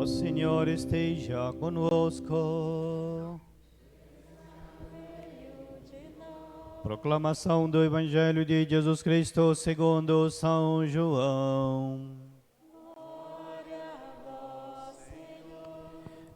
O Senhor esteja conosco. Proclamação do Evangelho de Jesus Cristo segundo São João.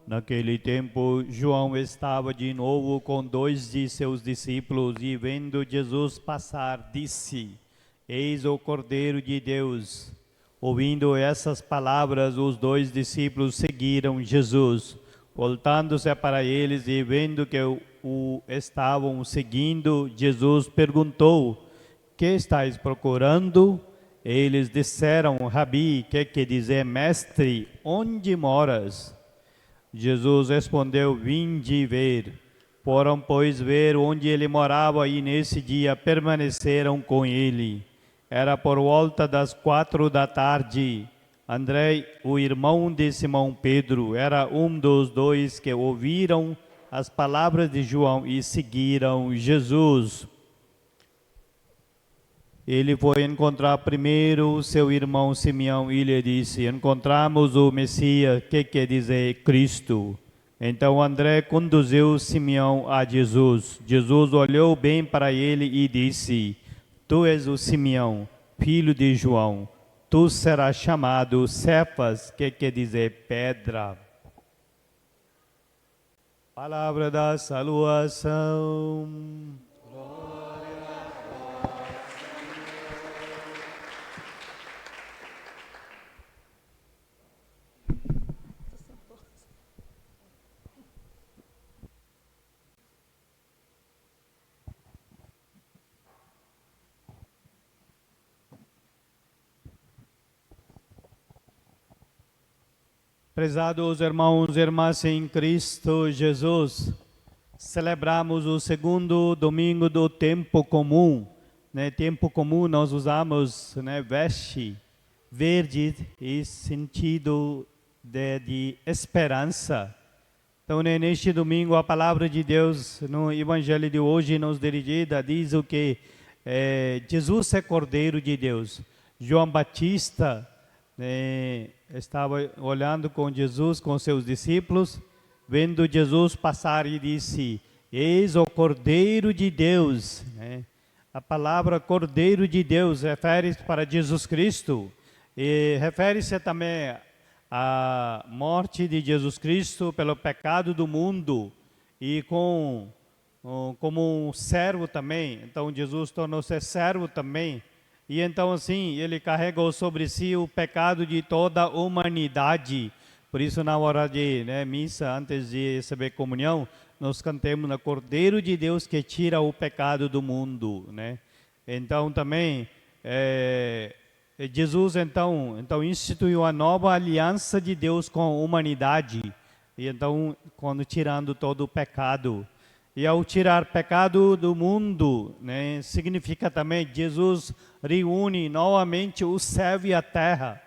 Naquele tempo, João estava de novo com 2 de seus discípulos e, vendo Jesus passar, disse: Eis o Cordeiro de Deus. Ouvindo essas palavras, os 2 discípulos seguiram Jesus. Voltando-se para eles e vendo que o estavam seguindo, Jesus perguntou: Que estáis procurando? Eles disseram: Rabi, que quer dizer mestre, onde moras? Jesus respondeu: Vinde ver. Foram, pois, ver onde ele morava e nesse dia permaneceram com ele. Era por volta das 4 da tarde. André, o irmão de Simão Pedro, era um dos 2 que ouviram as palavras de João e seguiram Jesus. Ele foi encontrar primeiro seu irmão Simeão e lhe disse: Encontramos o Messias, que quer dizer Cristo. Então André conduziu Simeão a Jesus. Jesus olhou bem para ele e disse: Tu és o Simeão, filho de João. Tu serás chamado Cefas, que quer dizer pedra. Palavra da salvação. Prezados irmãos e irmãs em Cristo Jesus, celebramos o segundo domingo do tempo comum. Tempo comum nós usamos veste verde e sentido de esperança. Então, neste domingo, a palavra de Deus no Evangelho de hoje nos dirigida diz o que Jesus é Cordeiro de Deus. João Batista estava olhando com Jesus, com seus discípulos, vendo Jesus passar e disse: Eis o Cordeiro de Deus. A palavra Cordeiro de Deus refere-se para Jesus Cristo e refere-se também à morte de Jesus Cristo pelo pecado do mundo e como um servo também. Então Jesus tornou-se servo também. E então assim, ele carregou sobre si o pecado de toda a humanidade. Por isso, na hora de missa, antes de receber comunhão, nós cantamos no Cordeiro de Deus que tira o pecado do mundo. Então também, Jesus então instituiu a nova aliança de Deus com a humanidade. E então, quando tirando todo o pecado. E ao tirar pecado do mundo, significa também Jesus reúne novamente o céu e a terra.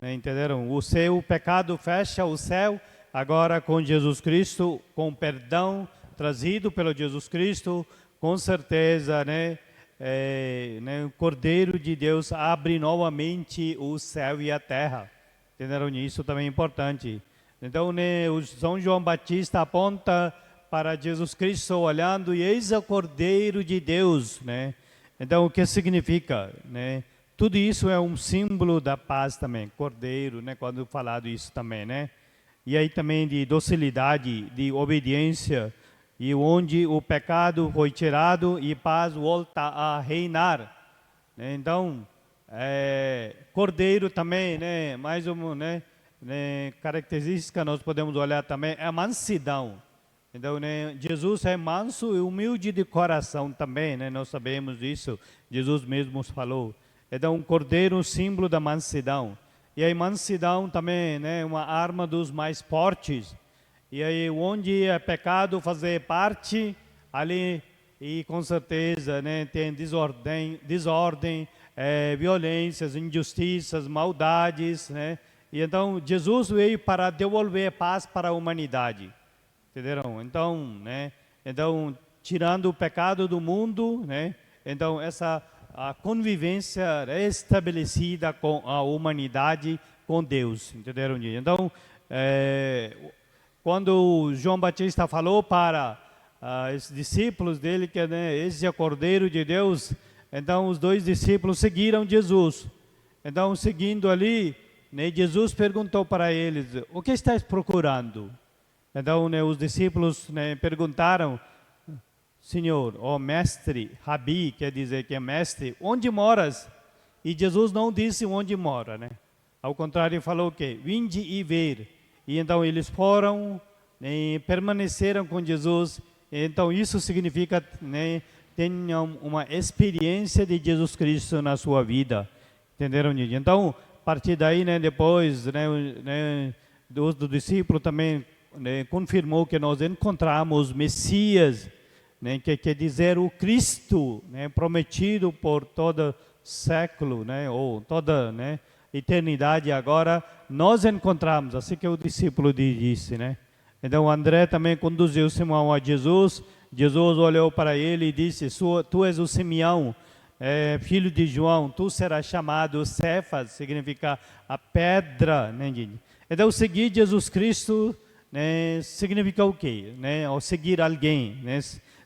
Entenderam? O pecado fecha o céu, agora com Jesus Cristo, com perdão trazido pelo Jesus Cristo, com certeza, o Cordeiro de Deus abre novamente o céu e a terra. Entenderam? Isso também é importante. Então, o São João Batista aponta para Jesus Cristo olhando, e eis o Cordeiro de Deus, Então, o que significa, Tudo isso é um símbolo da paz também, Cordeiro, quando falado isso também, E aí também de docilidade, de obediência, e onde o pecado foi tirado e paz volta a reinar, Então, Cordeiro também, mais uma, característica nós podemos olhar também, é a mansidão. Então, Jesus é manso e humilde de coração também, nós sabemos disso, Jesus mesmo falou. Então, um cordeiro, um símbolo da mansidão. E aí, mansidão também, uma arma dos mais fortes. E aí, onde é pecado fazer parte, ali, e com certeza, tem desordem, violências, injustiças, maldades, E então, Jesus veio para devolver paz para a humanidade. Entenderam? Então, tirando o pecado do mundo, Então, essa a convivência estabelecida com a humanidade, com Deus. Entenderam? Então, quando João Batista falou para os discípulos dele que esse é o Cordeiro de Deus, então os dois discípulos seguiram Jesus. Então, seguindo ali, Jesus perguntou para eles: o que estáis procurando? Então, os discípulos perguntaram: Senhor, ó mestre, Rabi, quer dizer que é mestre, onde moras? E Jesus não disse onde mora, Ao contrário, falou o quê? Vinde e ver. E então eles foram, permaneceram com Jesus. Então isso significa, tenham uma experiência de Jesus Cristo na sua vida. Entenderam? Então, a partir daí, depois, do discípulo também confirmou que nós encontramos Messias, que quer dizer o Cristo, prometido por todo século, ou toda eternidade. Agora nós encontramos, assim que o discípulo disse, Então André também conduziu Simão a Jesus. Jesus olhou para ele e disse: tu és o Simeão, filho de João, tu serás chamado Cefas, significa a pedra. Então seguir Jesus Cristo significa o quê? Ou seguir alguém,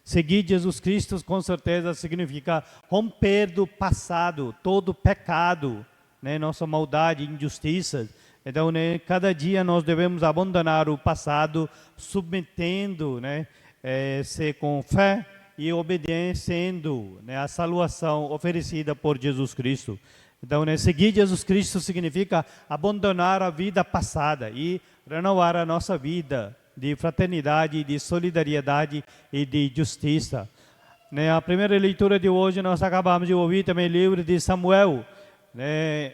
Seguir Jesus Cristo com certeza significa romper do passado, todo pecado, nossa maldade, injustiças. Então, cada dia nós devemos abandonar o passado, submetendo, se com fé e obedecendo, a salvação oferecida por Jesus Cristo. Então, seguir Jesus Cristo significa abandonar a vida passada e renovar a nossa vida de fraternidade, de solidariedade e de justiça. A primeira leitura de hoje nós acabamos de ouvir também o livro de Samuel.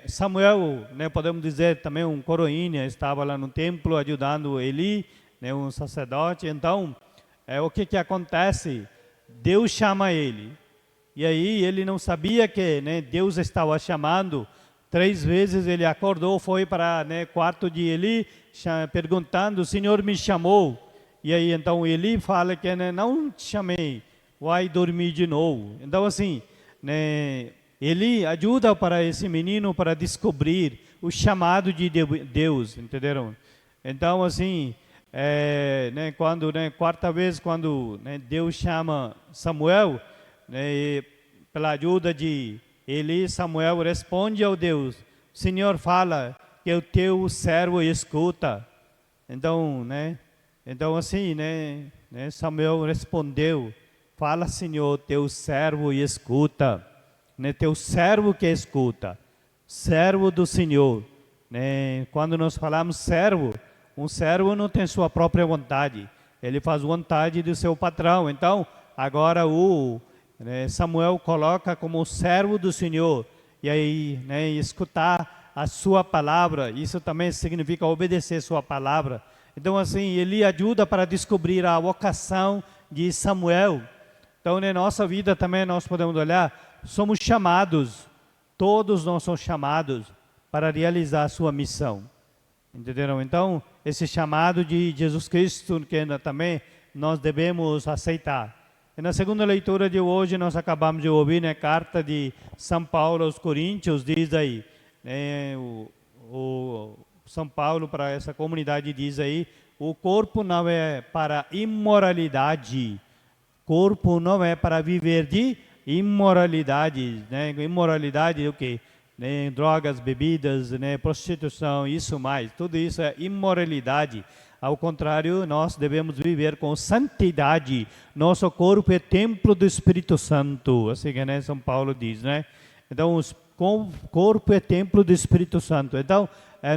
Samuel, podemos dizer também um coroinha, estava lá no templo ajudando Eli, um sacerdote. Então, o que acontece? Deus chama ele. E aí ele não sabia que Deus estava chamando. 3 vezes ele acordou, foi para quarto de Eli, perguntando: o Senhor me chamou? E aí então Eli fala que não te chamei, vai dormir de novo. Então assim, Eli ajuda para esse menino para descobrir o chamado de Deus, entenderam? Então assim, quando quarta vez quando Deus chama Samuel, pela ajuda de Eli, Samuel responde ao Deus: Senhor, fala que o teu servo escuta. Então, então assim, Samuel respondeu: fala, Senhor, teu servo escuta. Teu servo que escuta, servo do Senhor. Quando nós falamos servo, um servo não tem sua própria vontade, ele faz vontade do seu patrão. Então, agora Samuel coloca como servo do Senhor, e aí escutar a sua palavra, isso também significa obedecer sua palavra. Então assim, ele ajuda para descobrir a vocação de Samuel. Então na nossa vida também nós podemos olhar, somos chamados, todos nós somos chamados para realizar a sua missão. Entenderam? Então esse chamado de Jesus Cristo que também nós devemos aceitar. E na segunda leitura de hoje, nós acabamos de ouvir, carta de São Paulo aos Coríntios, diz aí, o São Paulo para essa comunidade diz aí: o corpo não é para imoralidade, corpo não é para viver de imoralidade, imoralidade o quê? Drogas, bebidas, prostituição, isso mais, tudo isso é imoralidade. Ao contrário, nós devemos viver com santidade. Nosso corpo é templo do Espírito Santo, assim que São Paulo diz, Então, o corpo é templo do Espírito Santo. Então,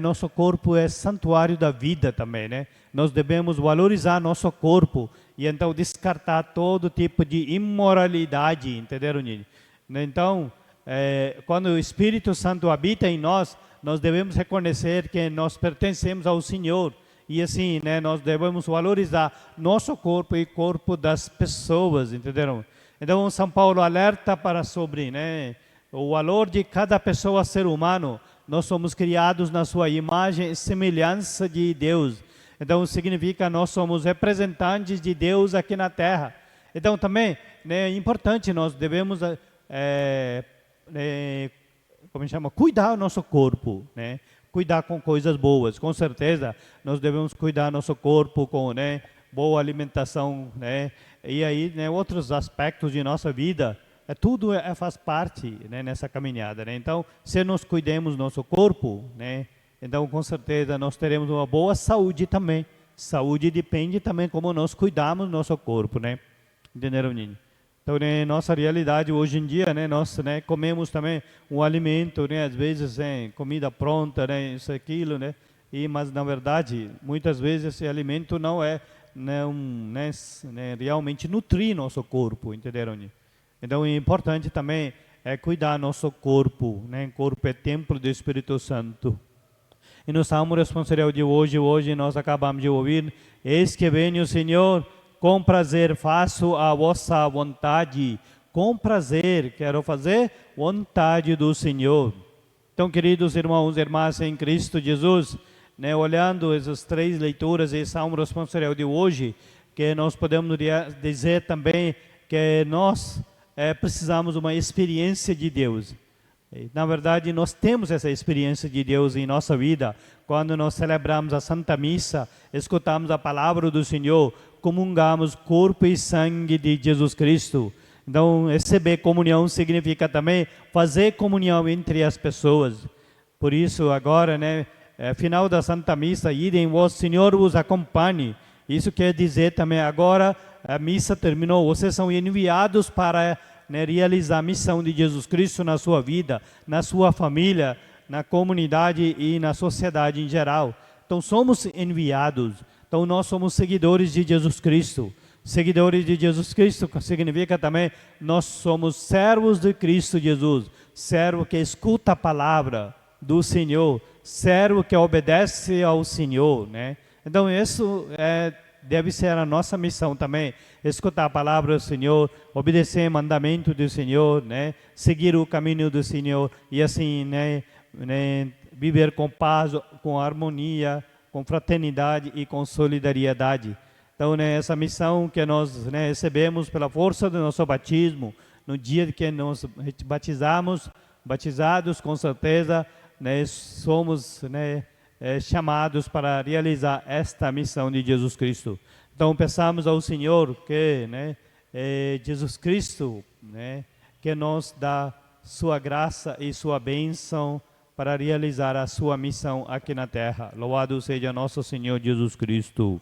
nosso corpo é santuário da vida também, Nós devemos valorizar nosso corpo e então descartar todo tipo de imoralidade, entenderam? Então, quando o Espírito Santo habita em nós, nós devemos reconhecer que nós pertencemos ao Senhor. E assim, nós devemos valorizar nosso corpo e corpo das pessoas, entenderam? Então, São Paulo alerta para sobre, o valor de cada pessoa, ser humano. Nós somos criados na sua imagem e semelhança de Deus. Então, significa nós somos representantes de Deus aqui na Terra. Então, também é importante, nós devemos cuidar do nosso corpo, cuidar com coisas boas. Com certeza, nós devemos cuidar nosso corpo com, né, boa alimentação, né, e aí, né, outros aspectos de nossa vida. Tudo faz parte, né, nessa caminhada, né? Então, se nós cuidemos nosso corpo, né, então com certeza nós teremos uma boa saúde também. Saúde depende também como nós cuidamos nosso corpo, né? Entenderam, Ninho? Então, né, nossa realidade hoje em dia, né, nós, né, comemos também um alimento, né, às vezes, comida pronta, né, isso, aquilo, né, mas na verdade, muitas vezes esse alimento não é, né, realmente nutrir nosso corpo, entenderam? Então, é importante também cuidar nosso corpo, né, o corpo é templo do Espírito Santo. E no Salmo responsorial de hoje nós acabamos de ouvir: eis que venho, Senhor, com prazer faço a vossa vontade. Com prazer quero fazer vontade do Senhor. Então, queridos irmãos e irmãs em Cristo Jesus, né, olhando essas três leituras e Salmo responsorial de hoje, que nós podemos dizer também que nós precisamos de uma experiência de Deus. Na verdade, nós temos essa experiência de Deus em nossa vida. Quando nós celebramos a Santa Missa, escutamos a palavra do Senhor, comungamos corpo e sangue de Jesus Cristo. Então, receber comunhão significa também fazer comunhão entre as pessoas. Por isso, agora, né, final da Santa Missa, idem vós, Senhor vos acompanhe. Isso quer dizer também, agora a missa terminou, vocês são enviados para, né, realizar a missão de Jesus Cristo na sua vida, na sua família, na comunidade e na sociedade em geral. Então, somos enviados. Então, nós somos seguidores de Jesus Cristo. Seguidores de Jesus Cristo significa também, nós somos servos de Cristo Jesus. Servo que escuta a palavra do Senhor. Servo que obedece ao Senhor, né? Então, isso deve ser a nossa missão também, escutar a palavra do Senhor, obedecer o mandamento do Senhor, né? Seguir o caminho do Senhor e assim, né, viver com paz, com harmonia, com fraternidade e com solidariedade. Então, né, essa missão que nós, né, recebemos pela força do nosso batismo, no dia que nós batizados, com certeza, né, somos, né, chamados para realizar esta missão de Jesus Cristo. Então, peçamos ao Senhor que, né, Jesus Cristo, né, que nos dá sua graça e sua bênção para realizar a sua missão aqui na terra. Louvado seja nosso Senhor Jesus Cristo.